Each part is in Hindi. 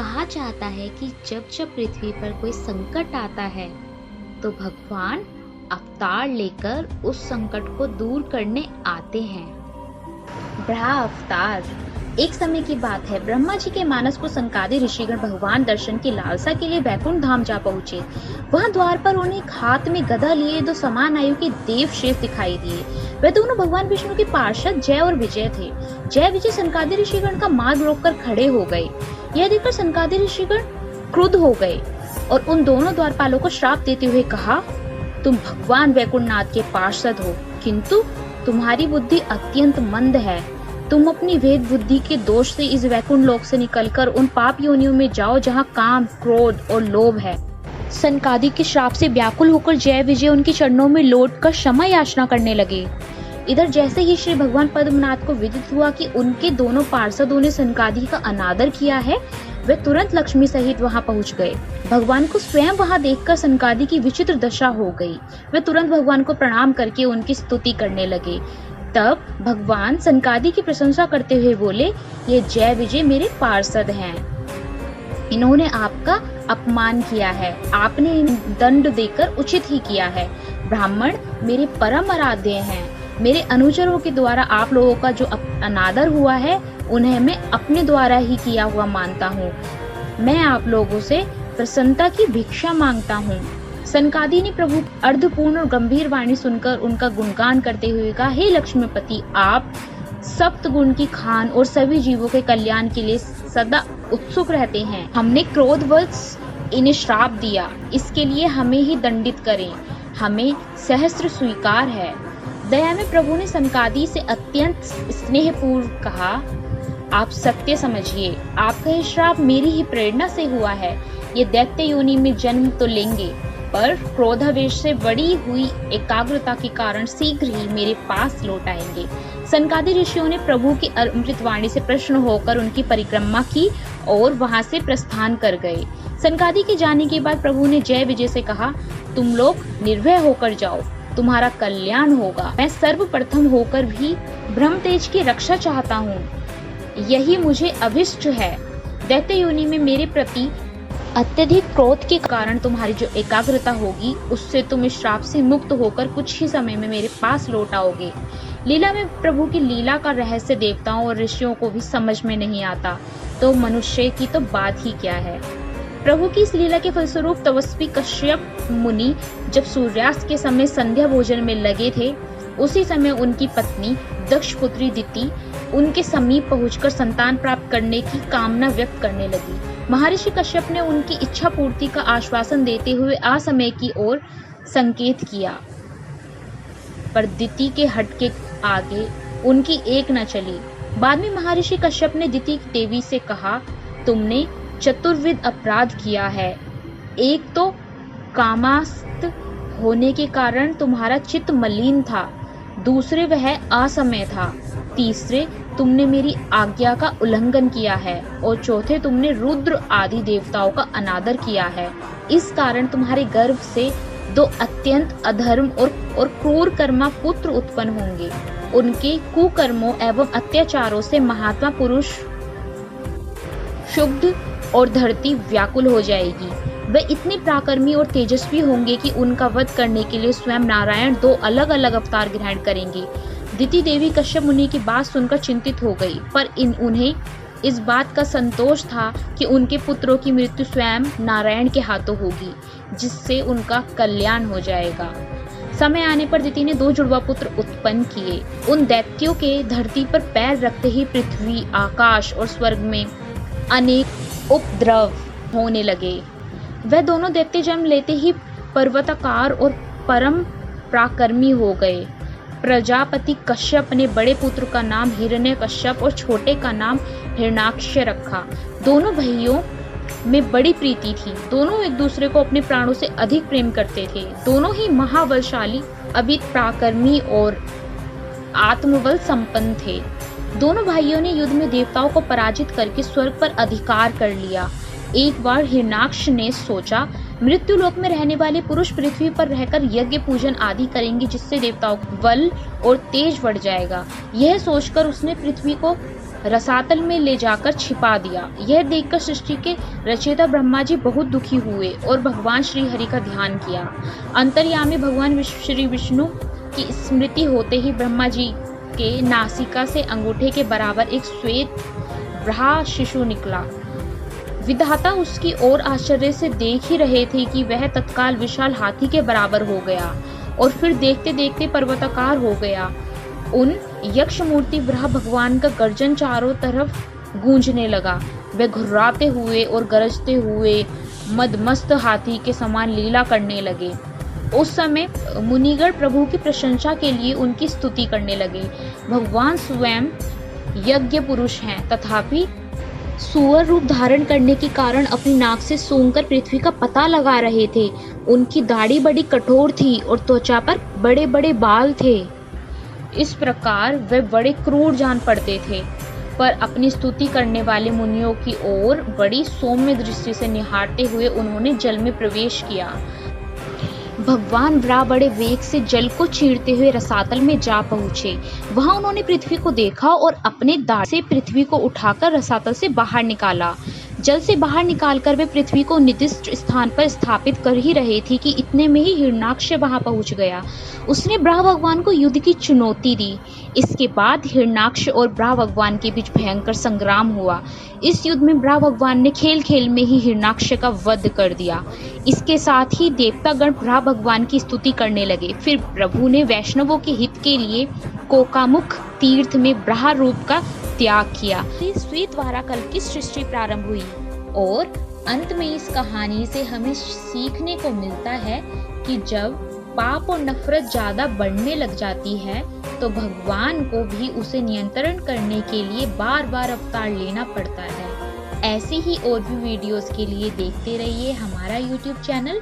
कहा जाता है कि जब जब पृथ्वी पर कोई संकट आता है तो भगवान अवतार लेकर उस संकट को दूर करने आते हैं। ब्रह्मा अवतार। एक समय की बात है, ब्रह्मा जी के मानस को संकादी ऋषिगण भगवान दर्शन की लालसा के लिए वैकुंठ धाम जा पहुंचे। वहां द्वार पर उन्हें एक हाथ में गदा लिए दो समान आयु के देव शेष दिखाई दिए। वे दोनों भगवान विष्णु के पार्षद जय और विजय थे। जय विजय संकादी ऋषिगण का मार्ग रोककर खड़े हो गए। यह देखकर संकादी ऋषिगण क्रुद्ध हो गए और उन दोनों द्वारपालों को श्राप देते हुए कहा, तुम भगवान वैकुंठनाथ के पार्षद हो, किंतु तुम्हारी बुद्धि अत्यंत मंद है। तुम अपनी वेद बुद्धि के दोष से इस वैकुंठ लोक से निकलकर उन पाप योनियों में जाओ जहाँ काम, क्रोध और लोभ है। संकादी के श्राप से व्याकुल होकर जय विजय उनके चरणों में लौटकर क्षमा याचना करने लगे। इधर जैसे ही श्री भगवान पद्मनाथ को विदित हुआ कि उनके दोनों पार्षदों ने संकादी का अनादर किया है, वे तुरंत लक्ष्मी सहित वहां पहुंच गए। भगवान को स्वयं वहां देखकर संकादी की विचित्र दशा हो गई। वे तुरंत भगवान को प्रणाम करके उनकी स्तुति करने लगे। तब भगवान संकादी की प्रशंसा करते हुए बोले, ये जय विजय मेरे पार्षद हैं। इन्होंने आपका अपमान किया है, आपने इन्हें दंड देकर उचित ही किया है। ब्राह्मण मेरे परम आराध्य हैं। मेरे अनुचरों के द्वारा आप लोगों का जो अनादर हुआ है, उन्हें मैं अपने द्वारा ही किया हुआ मानता हूँ। मैं आप लोगों से प्रसन्नता की भिक्षा मांगता हूँ। संकादी ने प्रभु अर्धपूर्ण और गंभीर वाणी सुनकर उनका गुणगान करते हुए कहा, हे लक्ष्मीपति, आप सप्त गुण की खान और सभी जीवों के कल्याण के लिए सदा उत्सुक रहते हैं। हमने क्रोधवश इन्हें श्राप दिया, इसके लिए हमें ही दंडित करें। हमें सहस्त्र स्वीकार है। दया में प्रभु ने संकादी से अत्यंत स्नेहपूर्व कहा, आप सत्य समझिए, आपका यह श्राप मेरी ही प्रेरणा से हुआ है। ये दैत्य योनि में जन्म तो लेंगे, पर क्रोधावेश से बड़ी हुई एकाग्रता के कारण शीघ्र ही मेरे पास लौट आएंगे। संकादी ऋषियों ने प्रभु की अमृतवाणी से प्रसन्न होकर उनकी परिक्रमा की और वहां से प्रस्थान कर गए। संकादी के जाने के बाद प्रभु ने जय विजय से कहा, तुम लोग निर्भय होकर जाओ, तुम्हारा कल्याण होगा। मैं सर्वप्रथम होकर भी ब्रह्म तेज की रक्षा चाहता हूँ, यही मुझे अभिष्ट है। दैत्य योनि में मेरे प्रति अत्यधिक क्रोध के कारण तुम्हारी जो एकाग्रता होगी, उससे तुम इस श्राप से मुक्त होकर कुछ ही समय में मेरे पास लौट आओगे। लीला में प्रभु की लीला का रहस्य देवताओं और ऋषियों को भी समझ में नहीं आता, तो मनुष्य की तो बात ही क्या है। प्रभु की इस लीला के फलस्वरूप तपस्वी कश्यप मुनि जब सूर्यास्त के समय संध्या भोजन में लगे थे, उसी समय उनकी पत्नी दक्ष पुत्री दिति उनके समीप पहुंचकर संतान प्राप्त करने की कामना व्यक्त करने लगी। महर्षि कश्यप ने उनकी इच्छा पूर्ति का आश्वासन देते हुए असमय की ओर संकेत किया, पर दिति के हट के आगे उनकी एक न चली। बाद में महर्षि कश्यप ने दिति देवी से कहा, तुमने चतुर्विध अपराध किया है। एक तो कामास्त होने के कारण तुम्हारा चित्त मलिन था, दूसरे वह असमय था, तीसरे तुमने मेरी आज्ञा का उल्लंघन किया है, और चौथे तुमने रुद्र आदि देवताओं का अनादर किया है। इस कारण तुम्हारे गर्भ से दो अत्यंत अधर्म और क्रूर कर्मा पुत्र उत्पन्न होंगे। उनके कुकर्मों एवं अत्याचारों से महात्मा पुरुष क्षुब्ध और धरती व्याकुल हो जाएगी। वे इतने पराक्रमी और तेजस्वी होंगे कि उनका वध करने के लिए स्वयं नारायण दो अलग अलग अवतार ग्रहण करेंगे। दिति देवी कश्यप मुनि की बात सुनकर चिंतित हो गई, पर उन्हें इस बात का संतोष था कि उनके पुत्रों की मृत्यु स्वयं नारायण के हाथों होगी, जिससे उनका कल्याण हो जाएगा। समय आने पर दिति ने दो जुड़वा पुत्र उत्पन्न किए। उन दैत्यों के धरती पर पैर रखते ही पृथ्वी, आकाश और स्वर्ग में अनेक उपद्रव होने लगे। वह दोनों दैत्य जन्म लेते ही पर्वताकार और परम पराक्रमी हो गए। प्रजापति कश्यप ने बड़े पुत्र का नाम हिरण्यकश्यप और छोटे का नाम हिरण्याक्ष रखा। दोनों भाइयों में बड़ी प्रीति थी। दोनों एक दूसरे को अपने प्राणों से अधिक प्रेम करते थे। दोनों ही महाबलशाली, अभित पराक्रमी और आत्मबल संपन्न थे। दोनों भाइयों ने युद्ध में देवताओं को पराजित करके स्वर्ग पर अधिकार कर लिया। एक बार हिरण्याक्ष ने सोचा, मृत्यु लोक में रहने वाले पुरुष पृथ्वी पर रहकर यज्ञ पूजन आदि करेंगे, जिससे देवताओं का बल और तेज बढ़ जाएगा। यह सोचकर उसने पृथ्वी को रसातल में ले जाकर छिपा दिया। यह देखकर सृष्टि के रचयिता ब्रह्मा जी बहुत दुखी हुए और भगवान श्री हरि का ध्यान किया। अंतर्यामी भगवान श्री विष्णु की स्मृति होते ही ब्रह्मा जी के नासिका से अंगूठे के बराबर एक श्वेत ब्रह्मा शिशु निकला। विधाता उसकी ओर आश्चर्य से देख ही रहे थे कि वह तत्काल विशाल हाथी के बराबर हो गया और फिर देखते देखते पर्वताकार हो गया। उन यक्ष मूर्ति ब्रह्मा भगवान का गर्जन चारों तरफ गूंजने लगा। वे घुर्राते हुए और गरजते हुए मदमस्त हाथी के समान लीला करने लगे। उस समय मुनिगण प्रभु की प्रशंसा के लिए उनकी स्तुति करने लगे। भगवान स्वयं यज्ञ पुरुष हैं, तथापि सूअर रूप धारण करने के कारण अपनी नाक से सूंघकर पृथ्वी का पता लगा रहे थे। उनकी दाढ़ी बड़ी कठोर थी और त्वचा पर बड़े बड़े बाल थे। इस प्रकार वे बड़े क्रूर जान पड़ते थे, पर अपनी स्तुति करने वाले मुनियों की ओर बड़ी सौम्य दृष्टि से निहारते हुए उन्होंने जल में प्रवेश किया। भगवान ब्रह्मा बड़े वेग से जल को चीरते हुए रसातल में जा पहुंचे। वहां उन्होंने पृथ्वी को देखा और अपने दाढ़ से पृथ्वी को उठाकर रसातल से बाहर निकाला। जल से बाहर निकालकर वे पृथ्वी को निर्दिष्ट स्थान पर स्थापित कर ही रहे थे कि इतने में ही हिरण्याक्ष वहां पहुंच गया। उसने ब्रह्मा भगवान को युद्ध की चुनौती दी। इसके बाद हिरण्याक्ष और ब्रह्मा भगवान के बीच भयंकर संग्राम हुआ। इस युद्ध में ब्रह्मा भगवान ने खेल खेल में ही हिरण्याक्ष का वध कर दिया। इसके साथ ही देवतागण ब्रह्मा भगवान की स्तुति करने लगे। फिर प्रभु ने वैष्णवों के हित के लिए कोकामुख तीर्थ में ब्रह्मा रूप का त्याग किया। श्वेत वाराकल की सृष्टि प्रारंभ हुई और अंत में इस कहानी से हमें सीखने को मिलता है कि जब पाप और नफरत ज्यादा बढ़ने लग जाती है तो भगवान को भी उसे नियंत्रण करने के लिए बार बार अवतार लेना पड़ता है। ऐसे ही और भी वीडियोस के लिए देखते रहिए हमारा YouTube चैनल।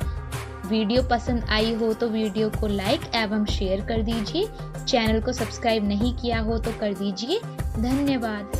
वीडियो पसंद आई हो तो वीडियो को लाइक एवं शेयर कर दीजिए। चैनल को सब्सक्राइब नहीं किया हो तो कर दीजिए। धन्यवाद।